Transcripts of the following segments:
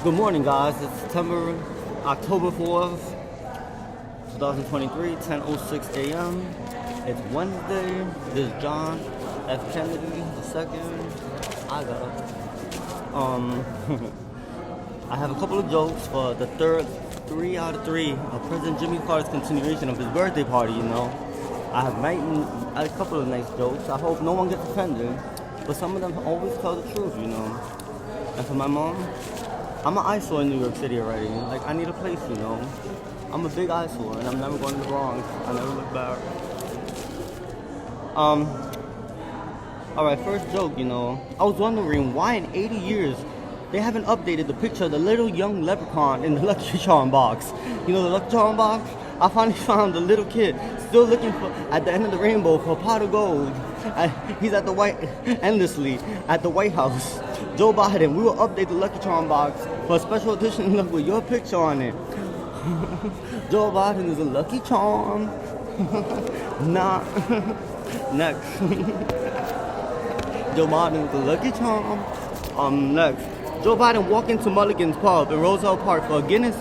Good morning, guys. It's October 4th, 2023, 10:06 a.m. It's Wednesday. This is John F. Kennedy II. I got I have a couple of jokes for the third 3 out of 3 of President Jimmy Carter's continuation of his birthday party. I have a couple of nice jokes. I hope no one gets offended, but some of them always tell the truth. And for my mom, I'm an eyesore in New York City already. Like, I need a place. I'm a big eyesore, and I'm never going to the Bronx. I never look back. Alright, first joke, I was wondering why in 80 years they haven't updated the picture of the little young leprechaun in the Lucky Charm box. The Lucky Charm box? I finally found the little kid still looking for at the end of the rainbow for a pot of gold. He's endlessly at the White House. Joe Biden, we will update the Lucky Charm box for a special edition with your picture on it. Joe Biden is a Lucky Charm. Nah. Next. Joe Biden is a Lucky Charm. Next. Joe Biden walked into Mulligan's Pub in Roselle Park for a Guinness.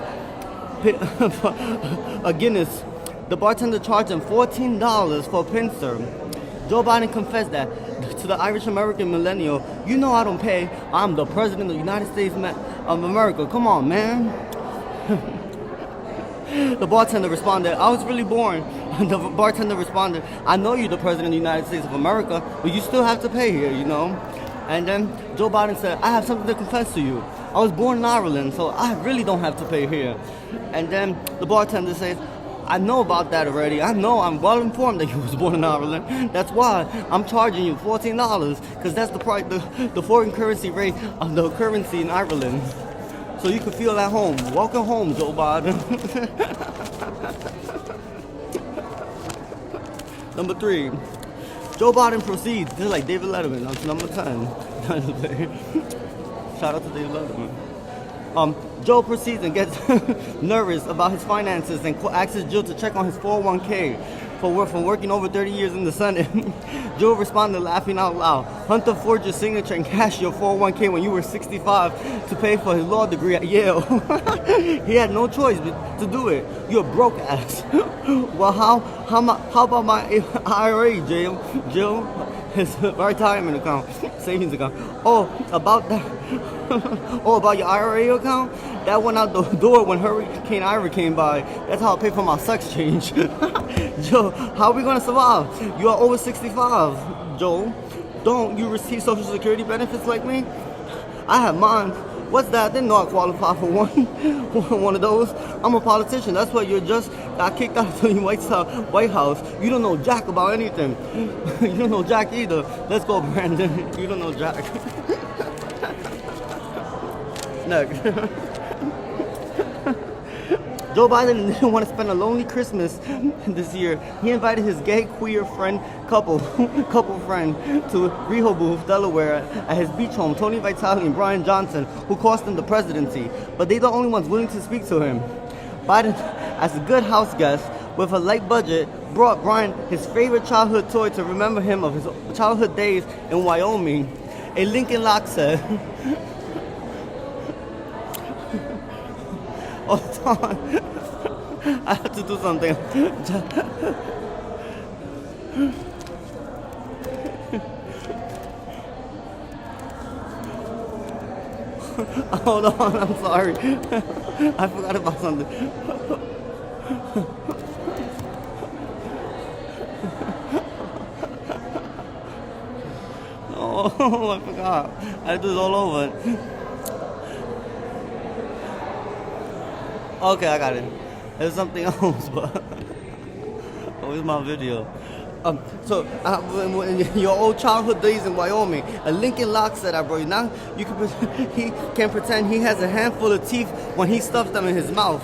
The bartender charged him $14 for a pincer. Joe Biden confessed that to the Irish-American millennial, I don't pay. I'm the president of the United States of America. Come on, man. The bartender responded, I was really bored. The bartender responded, I know you're the president of the United States of America, but you still have to pay here, And then Joe Biden said, I have something to confess to you. I was born in Ireland, so I really don't have to pay here. And then the bartender says, I know about that already. I'm well informed that you was born in Ireland. That's why I'm charging you $14, because that's the price, the foreign currency rate of the currency in Ireland. So you can feel at home. Welcome home, Joe Biden. Number 3. Joe Biden proceeds. This is like David Letterman. That's number 10. Shout out to David Letterman. Joe proceeds and gets nervous about his finances and asks Jill to check on his 401k from working over 30 years in the Senate. Joe responded laughing out loud. Hunter forged your signature and cashed your 401k when you were 65 to pay for his law degree at Yale. He had no choice but to do it. You're a broke ass. Well, how about my IRA, Jill? His retirement account, savings account. Oh, about that. Oh, about your IRA account? That went out the door when Hurricane Ira came by. That's how I pay for my sex change. Joe, how are we gonna survive? You are over 65, Joe. Don't you receive Social Security benefits like me? I have mine. What's that? I didn't know I qualify for one of those. I'm a politician. That's why you just got kicked out of the White House. You don't know jack about anything. You don't know jack either. Let's go, Brandon. You don't know jack. Next. Joe Biden didn't want to spend a lonely Christmas this year. He invited his gay queer couple friend to Rehoboth, Delaware at his beach home, Tony Vitale and Brian Johnson, who cost him the presidency. But they're the only ones willing to speak to him. Biden, as a good house guest with a light budget, brought Brian his favorite childhood toy to remember him of his childhood days in Wyoming, a Lincoln Lockset. Hold on. I have to do something. Hold on, I'm sorry. I forgot about something. Oh, I forgot. I had to do this all over. Okay, I got it. There's something else, but where's my video? In your old childhood days in Wyoming, a Lincoln Lockset I brought you. Now he can pretend he has a handful of teeth when he stuffs them in his mouth.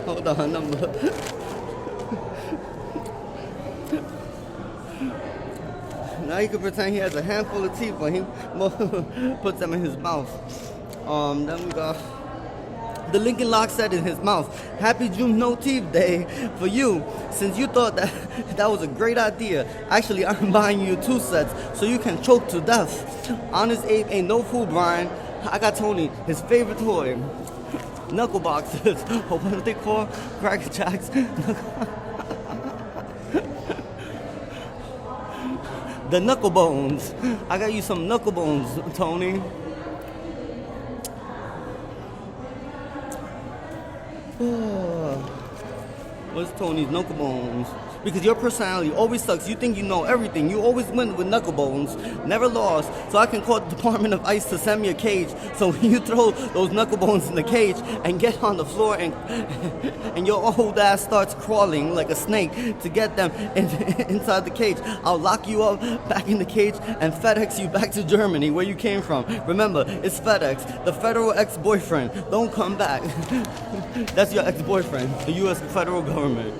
Hold on, number. Now he can pretend he has a handful of teeth when he puts them in his mouth. Then we got The Lincoln Lock said in his mouth, "Happy Juneteenth Day for you. Since you thought that that was a great idea, actually I'm buying you 2 sets so you can choke to death." Honest Abe ain't no fool, Brian. I got Tony his favorite toy, knuckle boxes. Or what are they called? Cracker Jacks. The knuckle bones. I got you some knuckle bones, Tony. What's Tony's knuckle bones? Because your personality always sucks. You think you know everything. You always win with knuckle bones. Never lost. So I can call the Department of ICE to send me a cage. So when you throw those knuckle bones in the cage and get on the floor and your old ass starts crawling like a snake to get them inside the cage, I'll lock you up back in the cage and FedEx you back to Germany where you came from. Remember, it's FedEx, the federal ex-boyfriend. Don't come back. That's your ex-boyfriend, the U.S. federal government.